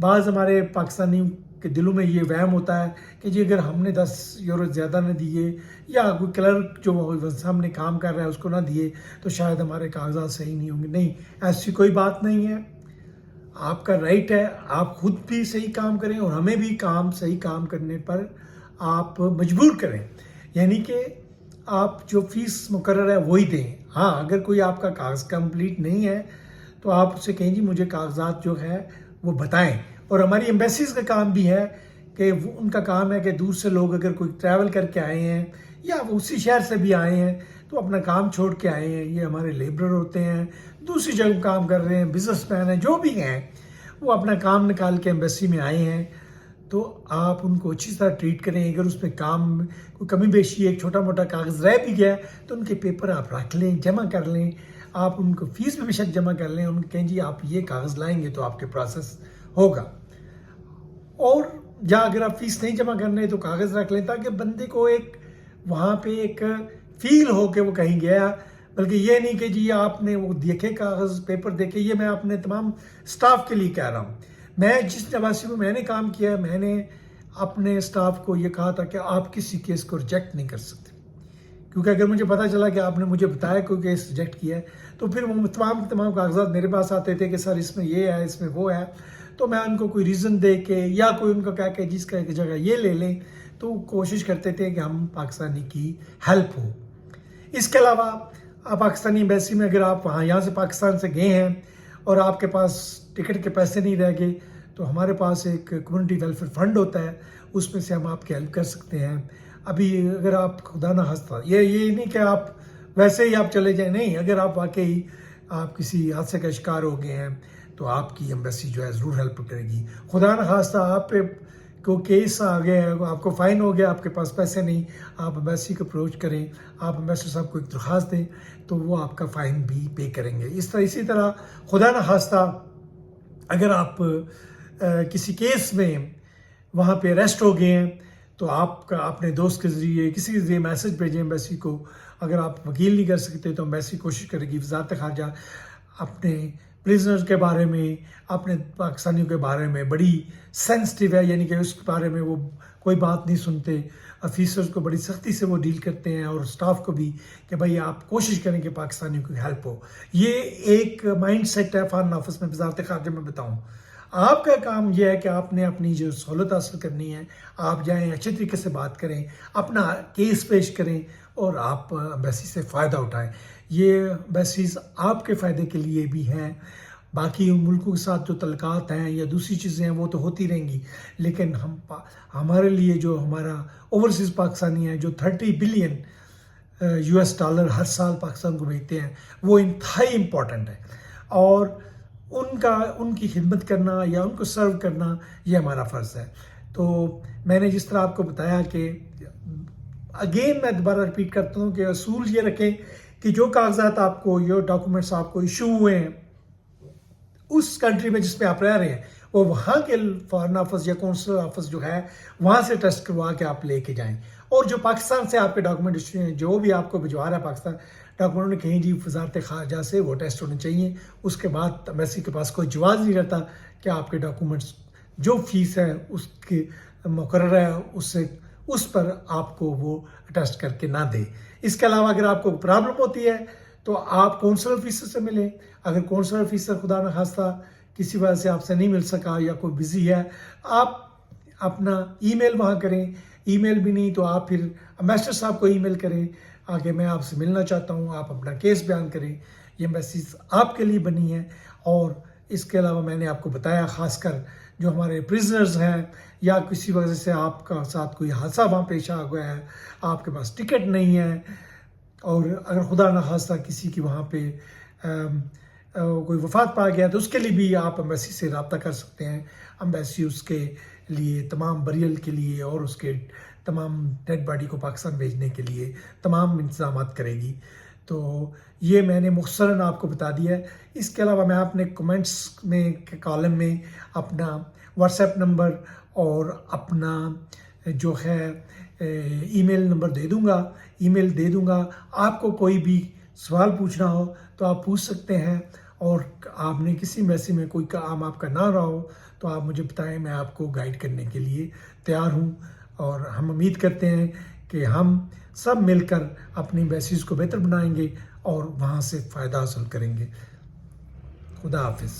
بعض ہمارے پاکستانیوں کے دلوں میں یہ وہم ہوتا ہے کہ جی اگر ہم نے 10 یورو زیادہ نہ دیے یا کوئی کلرک جو سامنے کام کر رہا ہے اس کو نہ دیے تو شاید ہمارے کاغذات صحیح نہیں ہوں گے. نہیں، ایسی کوئی بات نہیں ہے. آپ کا رائٹ ہے آپ خود بھی صحیح کام کریں اور ہمیں بھی صحیح کام کرنے پر آپ مجبور کریں. یعنی کہ آپ جو فیس مقرر ہے وہی دیں. ہاں، اگر کوئی آپ کا کاغذ کمپلیٹ نہیں ہے تو آپ اس سے کہیں جی مجھے کاغذات جو ہے وہ بتائیں. اور ہماری ایمبیسیز کا کام بھی ہے کہ ان کا کام ہے کہ دور سے لوگ اگر کوئی ٹریول کر کے آئے ہیں یا وہ اسی شہر سے بھی آئے ہیں تو اپنا کام چھوڑ کے آئے ہیں. یہ ہمارے لیبرر ہوتے ہیں، دوسری جگہ کام کر رہے ہیں، بزنس مین ہیں، جو بھی ہیں، وہ اپنا کام نکال کے ایمبیسی میں آئے ہیں. تو آپ ان کو اچھی طرح ٹریٹ کریں. اگر اس میں کام کوئی کمی بیشی ایک چھوٹا موٹا کاغذ رہ بھی گیا تو ان کے پیپر آپ رکھ لیں، جمع کر لیں. آپ ان کو فیس میں بے شک جمع کر لیں. ان کو کہیں جی آپ یہ کاغذ لائیں گے تو آپ کے پروسیس ہوگا. اور یا اگر آپ فیس نہیں جمع کرنے تو کاغذ رکھ لیں تاکہ بندے کو ایک وہاں پہ ایک فیل ہو کہ وہ کہیں گیا. بلکہ یہ نہیں کہ جی آپ نے وہ دیکھے کاغذ پیپر دیکھے. یہ میں اپنے تمام سٹاف کے لیے کہہ رہا ہوں. میں جس نواسی میں نے کام کیا ہے میں نے اپنے سٹاف کو یہ کہا تھا کہ آپ کسی کیس کو ریجیکٹ نہیں کر سکتے. کیونکہ اگر مجھے پتا چلا کہ آپ نے مجھے بتایا کوئی کیس ریجیکٹ کیا ہے تو پھر وہ تمام کاغذات میرے پاس آتے تھے کہ سر اس میں یہ ہے، اس میں وہ ہے. تو میں ان کو کوئی ریزن دے کے یا کوئی ان کو کہہ کے جس کا جگہ یہ لے لیں تو کوشش کرتے تھے کہ ہم پاکستانی کی ہیلپ ہو. اس کے علاوہ آپ پاکستانی ایمبیسی میں اگر آپ یہاں سے پاکستان سے گئے ہیں اور آپ کے پاس ٹکٹ کے پیسے نہیں رہ گئے تو ہمارے پاس ایک کمیونٹی ویلفیئر فنڈ ہوتا ہے، اس میں سے ہم آپ کی ہیلپ کر سکتے ہیں. ابھی اگر آپ خدا نہ خواستہ یہ نہیں کہ آپ ویسے ہی آپ چلے جائیں، نہیں، اگر آپ واقعی آپ کسی حادثے کا شکار ہو گئے ہیں تو آپ کی ایمبیسی جو ہے ضرور ہیلپ کرے گی. خدا نہ خواستہ آپ پہ کو کیس آ گیا ہے، آپ کو فائن ہو گیا، آپ کے پاس پیسے نہیں، آپ ایمبیسی کو اپروچ کریں، آپ ایمبیسڈر صاحب کو ایک درخواست دیں تو وہ آپ کا فائن بھی پے کریں گے. اسی طرح خدا نہ خواستہ اگر آپ کسی کیس میں وہاں پہ اریسٹ ہو گئے ہیں تو آپ کا اپنے دوست کے ذریعے کسی کے ذریعے میسج بھیجیں ایمبیسی کو. اگر آپ وکیل نہیں کر سکتے تو ایمبیسی کوشش کرے گی وزارت خارجہ اپنے پریزنر کے بارے میں، اپنے پاکستانیوں کے بارے میں بڑی سینسٹیو ہے. یعنی کہ اس کے بارے میں وہ کوئی بات نہیں سنتے. آفیسرز کو بڑی سختی سے وہ ڈیل کرتے ہیں اور سٹاف کو بھی کہ بھائی آپ کوشش کریں کہ پاکستانیوں کی ہیلپ ہو. یہ ایک مائنڈ سیٹ ہے فارن آفس میں وزارت خارجہ میں بتاؤں. آپ کا کام یہ ہے کہ آپ نے اپنی جو سہولت حاصل کرنی ہے، آپ جائیں اچھے طریقے سے بات کریں، اپنا کیس پیش کریں اور آپ ایمبیسی سے فائدہ اٹھائیں. یہ ایمبیسیز آپ کے فائدے کے لیے بھی ہیں. باقی ملکوں کے ساتھ جو تعلقات ہیں یا دوسری چیزیں ہیں وہ تو ہوتی رہیں گی، لیکن ہمارے لیے جو ہمارا اوورسیز پاکستانی ہیں جو 30 بلین $US ہر سال پاکستان کو بھیجتے ہیں وہ انتہائی امپورٹنٹ ہے. اور ان کی خدمت کرنا یا ان کو سرو کرنا یہ ہمارا فرض ہے. تو میں نے جس طرح آپ کو بتایا کہ اگین میں دوبارہ ریپیٹ کرتا ہوں کہ اصول یہ رکھیں کہ جو کاغذات آپ کو یہ ڈاکومنٹس آپ کو ایشو ہوئے ہیں اس کنٹری میں جس میں آپ رہ رہے ہیں وہ وہاں کے فارن آفس یا کونسل آفس جو ہے وہاں سے ٹیسٹ کروا کے آپ لے کے جائیں. اور جو پاکستان سے آپ کے ڈاکومنٹ ایشو ہیں جو بھی آپ کو بھجوا رہا ہے پاکستان ڈاکومنٹ نے کہیں جی وزارت خارجہ سے وہ ٹیسٹ ہونے چاہیے. اس کے بعد ایمبیسی کے پاس کوئی جواز نہیں رہتا کہ آپ کے ڈاکومنٹس جو فیس ہے اس کے مقررہ ہے اس پر آپ کو وہ ٹیسٹ کر کے نہ دے. اس کے علاوہ اگر آپ کو پرابلم ہوتی ہے تو آپ کونسل آفیسر سے ملیں. اگر کونسل آفیسر خدا نہ خواستہ کسی وجہ سے آپ سے نہیں مل سکا یا کوئی بزی ہے آپ اپنا ای میل وہاں کریں. ای میل بھی نہیں تو آپ پھر ایمبیسڈر صاحب کو ای میل کریں آگے میں آپ سے ملنا چاہتا ہوں، آپ اپنا کیس بیان کریں. یہ ایمبیسیز آپ کے لیے بنی ہے. اور اس کے علاوہ میں نے آپ کو بتایا خاص کر جو ہمارے پریزنرز ہیں یا کسی وجہ سے آپ کا ساتھ کوئی حادثہ وہاں پیش آ گیا ہے، آپ کے پاس ٹکٹ نہیں ہے اور اگر خدا نہ خواستہ کسی کی وہاں پہ کوئی وفات پا گیا تو اس کے لیے بھی آپ ایمبیسی سے رابطہ کر سکتے ہیں. ایمبیسی اس کے لیے تمام بریل کے لیے اور اس کے تمام ڈیڈ باڈی کو پاکستان بھیجنے کے لیے تمام انتظامات کرے گی. تو یہ میں نے مختصراً آپ کو بتا دیا ہے. اس کے علاوہ میں اپنے کمنٹس میں کالم میں اپنا واٹس ایپ نمبر اور اپنا جو ہے ای میل نمبر دے دوں گا. آپ کو کوئی بھی سوال پوچھنا ہو تو آپ پوچھ سکتے ہیں. اور آپ نے کسی ایمبیسی میں کوئی کام آپ کا نہ رہا ہو تو آپ مجھے بتائیں، میں آپ کو گائیڈ کرنے کے لیے تیار ہوں، اور ہم امید کرتے ہیں کہ ہم سب مل کر اپنی بیسز کو بہتر بنائیں گے اور وہاں سے فائدہ حاصل کریں گے۔ خدا حافظ۔